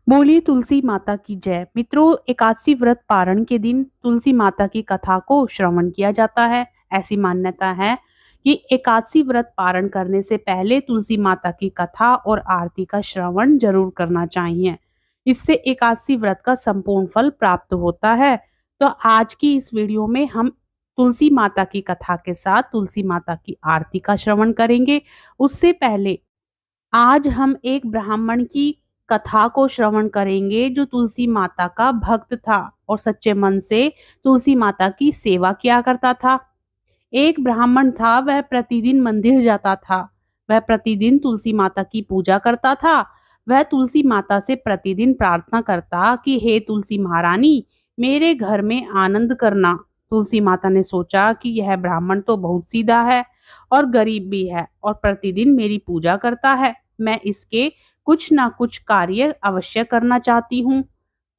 बोलिए तुलसी माता की जय। मित्रों, एकादशी व्रत पारण के दिन तुलसी माता की कथा को श्रवण किया जाता है। ऐसी मान्यता है कि एकादशी व्रत पारण करने से पहले तुलसी माता की कथा और आरती का श्रवण जरूर करना चाहिए। इससे एकादशी व्रत का संपूर्ण फल प्राप्त होता है। तो आज की इस वीडियो में हम तुलसी माता की कथा के साथ तुलसी माता की आरती का श्रवण करेंगे। उससे पहले आज हम एक ब्राह्मण की कथा को श्रवण करेंगे जो तुलसी माता का भक्त था और सच्चे मन से तुलसी माता की सेवा किया करता था। एक ब्राह्मण था, वह प्रतिदिन मंदिर जाता था। वह प्रतिदिन तुलसी माता की पूजा करता था। वह तुलसी माता से प्रतिदिन प्रार्थना करता कि हे तुलसी महारानी, मेरे घर में आनंद करना। तुलसी माता ने सोचा कि यह ब्राह्मण तो बहुत सीधा है और गरीब भी है और प्रतिदिन मेरी पूजा करता है। मैं इसके कुछ ना कुछ कार्य अवश्य करना चाहती हूँ।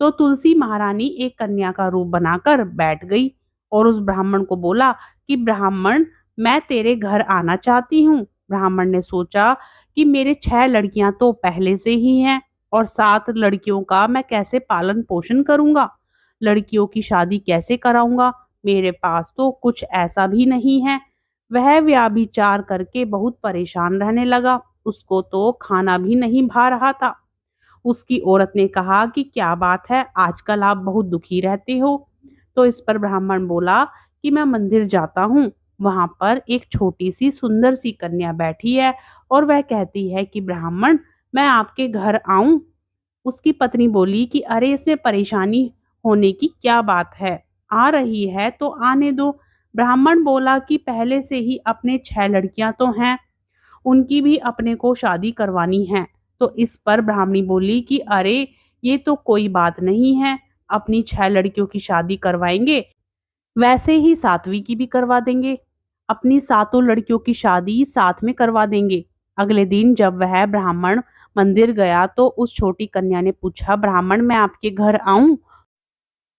तो तुलसी महारानी एक कन्या का रूप बनाकर बैठ गई और उस ब्राह्मण को बोला कि ब्राह्मण, मैं तेरे घर आना चाहती हूँ। ब्राह्मण ने सोचा कि मेरे 6 लड़कियां तो पहले से ही हैं और 7 लड़कियों का मैं कैसे पालन पोषण करूंगा, लड़कियों की शादी कैसे कराऊंगा, मेरे पास तो कुछ ऐसा भी नहीं है। वह व्याभिचार करके बहुत परेशान रहने लगा। उसको तो खाना भी नहीं भा रहा था। उसकी औरत ने कहा कि क्या बात है, आजकल आप बहुत दुखी रहते हो। तो इस पर ब्राह्मण बोला कि मैं मंदिर जाता हूँ, वहां पर एक छोटी सी सुंदर सी कन्या बैठी है और वह कहती है कि ब्राह्मण, मैं आपके घर आऊं। उसकी पत्नी बोली कि अरे, इसमें परेशानी होने की क्या बात है, आ रही है तो आने दो। ब्राह्मण बोला कि पहले से ही अपने 6 लड़कियां तो हैं, उनकी भी अपने को शादी करवानी है। तो इस पर ब्राह्मणी बोली कि अरे, ये तो कोई बात नहीं है, अपनी 6 लड़कियों की शादी करवाएंगे, वैसे ही 7वीं की भी करवा देंगे। अपनी सातों लड़कियों की शादी साथ में करवा देंगे। अगले दिन जब वह ब्राह्मण मंदिर गया तो उस छोटी कन्या ने पूछा, ब्राह्मण, मैं आपके घर आऊं?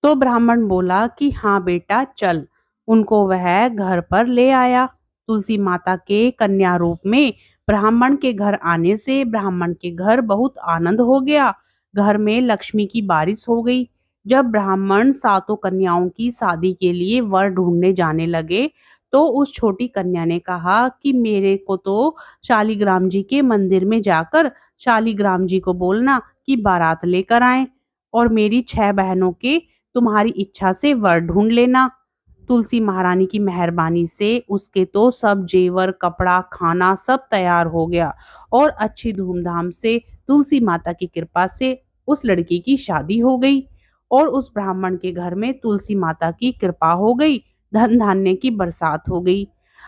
तो ब्राह्मण बोला कि हाँ बेटा, चल। उनको वह घर पर ले आया। तुलसी माता के कन्या रूप में ब्राह्मण के घर आने से ब्राह्मण के घर बहुत आनंद हो गया। घर में लक्ष्मी की बारिश हो गई। जब ब्राह्मण सातों कन्याओं की शादी के लिए वर ढूंढने जाने लगे तो उस छोटी कन्या ने कहा कि मेरे को तो शालिग्राम जी के मंदिर में जाकर शालिग्राम जी को बोलना कि बारात लेकर आए और मेरी 6 बहनों के तुम्हारी इच्छा से वर ढूंढ लेना। तुलसी महारानी की मेहरबानी से उसके तो सब जेवर, कपड़ा, खाना सब तैयार हो गया और अच्छी धूमधाम से तुलसी माता की कृपा से उस लड़की की शादी हो गई और उस ब्राह्मण के घर में तुलसी माता की कृपा हो गई, धन धान्य की बरसात हो गई।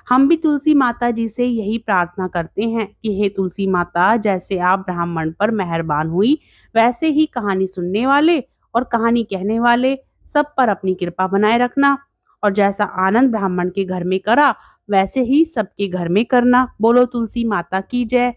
हम भी तुलसी माता जी से यही प्रार्थना करते हैं कि हे तुलसी माता, जैसे आप ब्राह्मण पर मेहरबान हुई, वैसे ही कहानी सुनने वाले और कहानी कहने वाले सब पर अपनी कृपा बनाए रखना और जैसा आनंद ब्राह्मण के घर में करा वैसे ही सबके घर में करना। बोलो तुलसी माता की जय।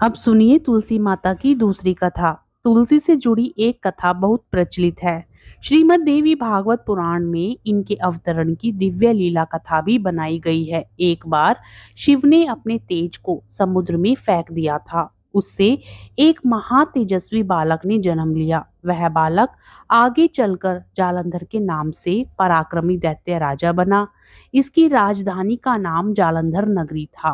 अब सुनिए तुलसी माता की दूसरी कथा। तुलसी से जुड़ी एक कथा बहुत प्रचलित है। श्रीमद् देवी भागवत पुराण में इनके अवतरण की दिव्य लीला कथा भी बनाई गई है। एक बार शिव ने अपने तेज को समुद्र में फेंक दिया था। उससे एक महा तेजस्वी बालक ने जन्म लिया। वह बालक आगे चलकर जालंधर के नाम से पराक्रमी दैत्य राजा बना। इसकी राजधानी का नाम जालंधर नगरी था।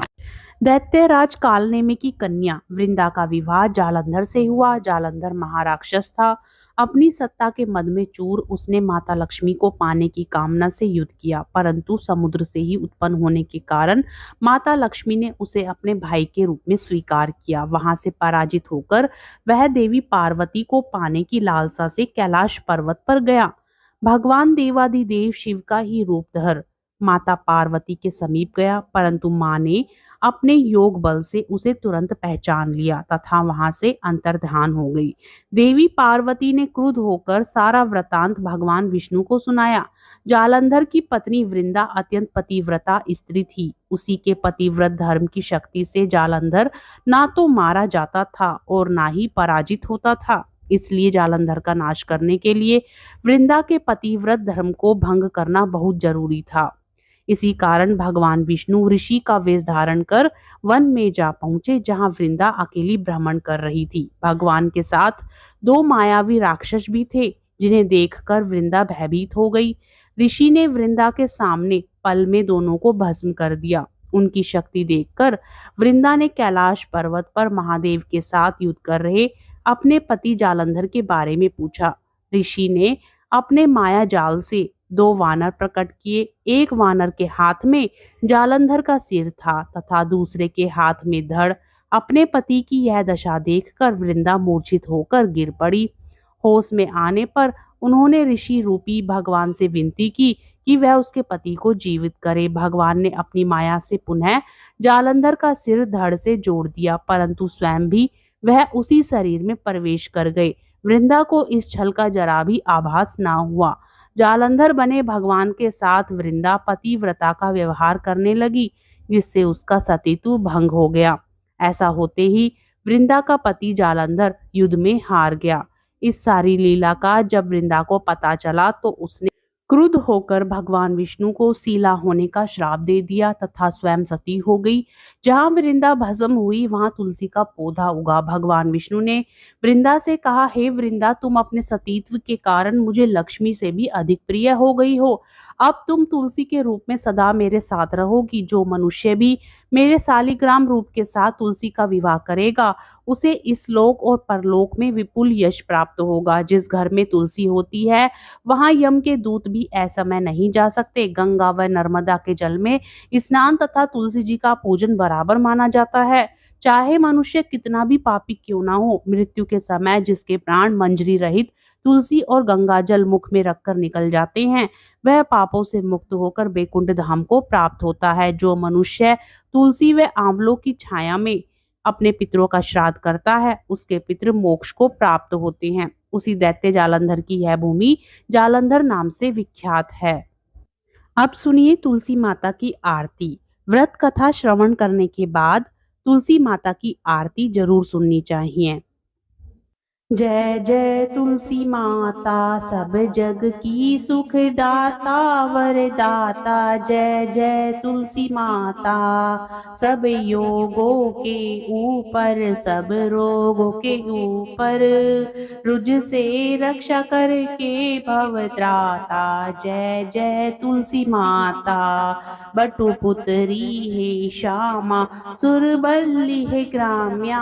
दैत्यराज कालनेमी की कन्या वृंदा का विवाह जालंधर से हुआ। जालंधर महाराक्षस था। अपनी सत्ता के मद में चूर उसने माता लक्ष्मी को पाने की कामना से युद्ध किया, परंतु समुद्र से ही उत्पन्न होने के कारण माता लक्ष्मी ने उसे अपने भाई के रूप में स्वीकार किया। वहां से पराजित होकर वह देवी पार्वती को पाने की लालसा से कैलाश पर्वत पर गया। भगवान देवाधिदेव शिव का ही रूप धर माता पार्वती के समीप गया, परंतु मां ने अपने योग बल से उसे तुरंत पहचान लिया तथा वहां से अंतर्ध्यान हो गई। देवी पार्वती ने क्रुद्ध होकर सारा वृतांत भगवान विष्णु को सुनाया। जालंधर की पत्नी वृंदा अत्यंत पतिव्रता स्त्री थी। उसी के पतिव्रत धर्म की शक्ति से जालंधर ना तो मारा जाता था और ना ही पराजित होता था। इसलिए जालंधर का नाश करने के लिए वृंदा के पतिव्रत धर्म को भंग करना बहुत जरूरी था। इसी कारण भगवान विष्णु ऋषि का वेश धारण कर वन में जा पहुंचे, जहां वृंदा अकेली भ्रमण कर रही थी। भगवान के साथ दो मायावी राक्षस भी थे, जिन्हें देखकर वृंदा भयभीत हो गई। ऋषि ने वृंदा के सामने पल में दोनों को भस्म कर दिया। उनकी शक्ति देखकर वृंदा ने कैलाश पर्वत पर महादेव के साथ युद्ध कर रहे अपने पति जालंधर के बारे में पूछा। ऋषि ने अपने माया जाल से दो वानर प्रकट किए। एक वानर के हाथ में जालंधर का सिर था तथा दूसरे के हाथ में धड़। अपने पति की यह दशा देखकर वृंदा मूर्छित होकर गिर पड़ी। होश में आने पर उन्होंने ऋषि रूपी भगवान से विनती की कि वह उसके पति को जीवित करे। भगवान ने अपनी माया से पुनः जालंधर का सिर धड़ से जोड़ दिया, परंतु स्वयं भी वह उसी शरीर में प्रवेश कर गए। वृंदा को इस छल का जरा भी आभास ना हुआ। जालंधर बने भगवान के साथ वृंदा पतिव्रता का व्यवहार करने लगी, जिससे उसका सतीत्व भंग हो गया। ऐसा होते ही वृंदा का पति जालंधर युद्ध में हार गया। इस सारी लीला का जब वृंदा को पता चला तो उसने क्रुद्ध होकर भगवान विष्णु को सीला होने का श्राप दे दिया तथा स्वयं सती हो गई। जहां वृंदा भस्म हुई वहां तुलसी का पौधा उगा। भगवान विष्णु ने वृंदा से कहा, हे वृंदा, तुम अपने सतीत्व के कारण मुझे लक्ष्मी से भी अधिक प्रिय हो गई हो। अब तुम तुलसी के रूप में सदा मेरे साथ रहोगी। जो मनुष्य भी मेरे शालिग्राम रूप के साथ तुलसी का विवाह करेगा, उसे इस लोक और परलोक में विपुल यश प्राप्त होगा। जिस घर में तुलसी होती है वहां यम के दूत भी असमय नहीं जा सकते। गंगा व नर्मदा के जल में स्नान तथा तुलसी जी का पूजन बराबर माना जाता है। चाहे मनुष्य कितना भी पापी क्यों ना हो, मृत्यु के समय जिसके प्राण मंजरी रहित तुलसी और गंगा जल मुख में रखकर निकल जाते हैं, वह पापों से मुक्त होकर बैकुंठ धाम को प्राप्त होता है। जो मनुष्य तुलसी व आंवलों की छाया में अपने पितरों का श्राद्ध करता है, उसके पितृ मोक्ष को प्राप्त होते हैं। उसी दैत्य जालंधर की यह भूमि जालंधर नाम से विख्यात है। अब सुनिए तुलसी माता की आरती। व्रत कथा श्रवण करने के बाद तुलसी माता की आरती जरूर सुननी चाहिए। जय जय तुलसी माता, सब जग की सुखदाता वरदाता। जय जय तुलसी माता, सब योगों के ऊपर, सब रोगों के ऊपर, रुज से रक्षा करके भवत्राता। जय जय तुलसी माता, बटुपुत्री है श्यामा, सुरबल्ली है ग्राम्या,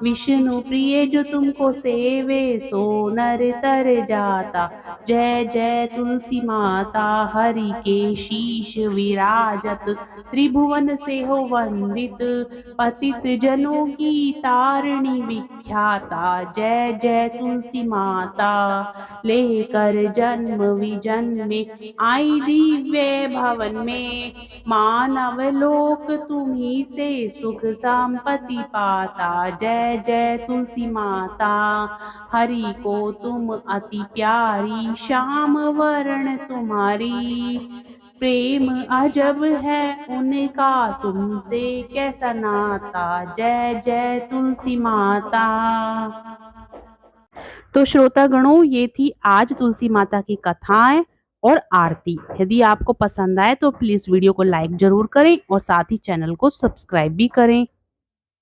विष्णु प्रिय जो तुमको सेवे सो नर तर जाता। जय जय तुलसी माता, हरि के शीश विराजत, त्रिभुवन से हो वंदित, पतित जनों की तारिणी विख्याता। जय जय तुलसी माता, लेकर जन्म विजन्म में आई दिव्य भवन में, मानव लोक तुम्ही से सुख संपत्ति पाता। जय जय तुलसी माता, हरि को तुम अति प्यारी, श्याम वर्ण तुम्हारी, प्रेम अजब है उनका तुमसे कैसा नाता। जय जय तुलसी माता। तो श्रोतागणों, ये थी आज तुलसी माता की कथाएं और आरती। यदि आपको पसंद आए तो प्लीज वीडियो को लाइक जरूर करें और साथ ही चैनल को सब्सक्राइब भी करें।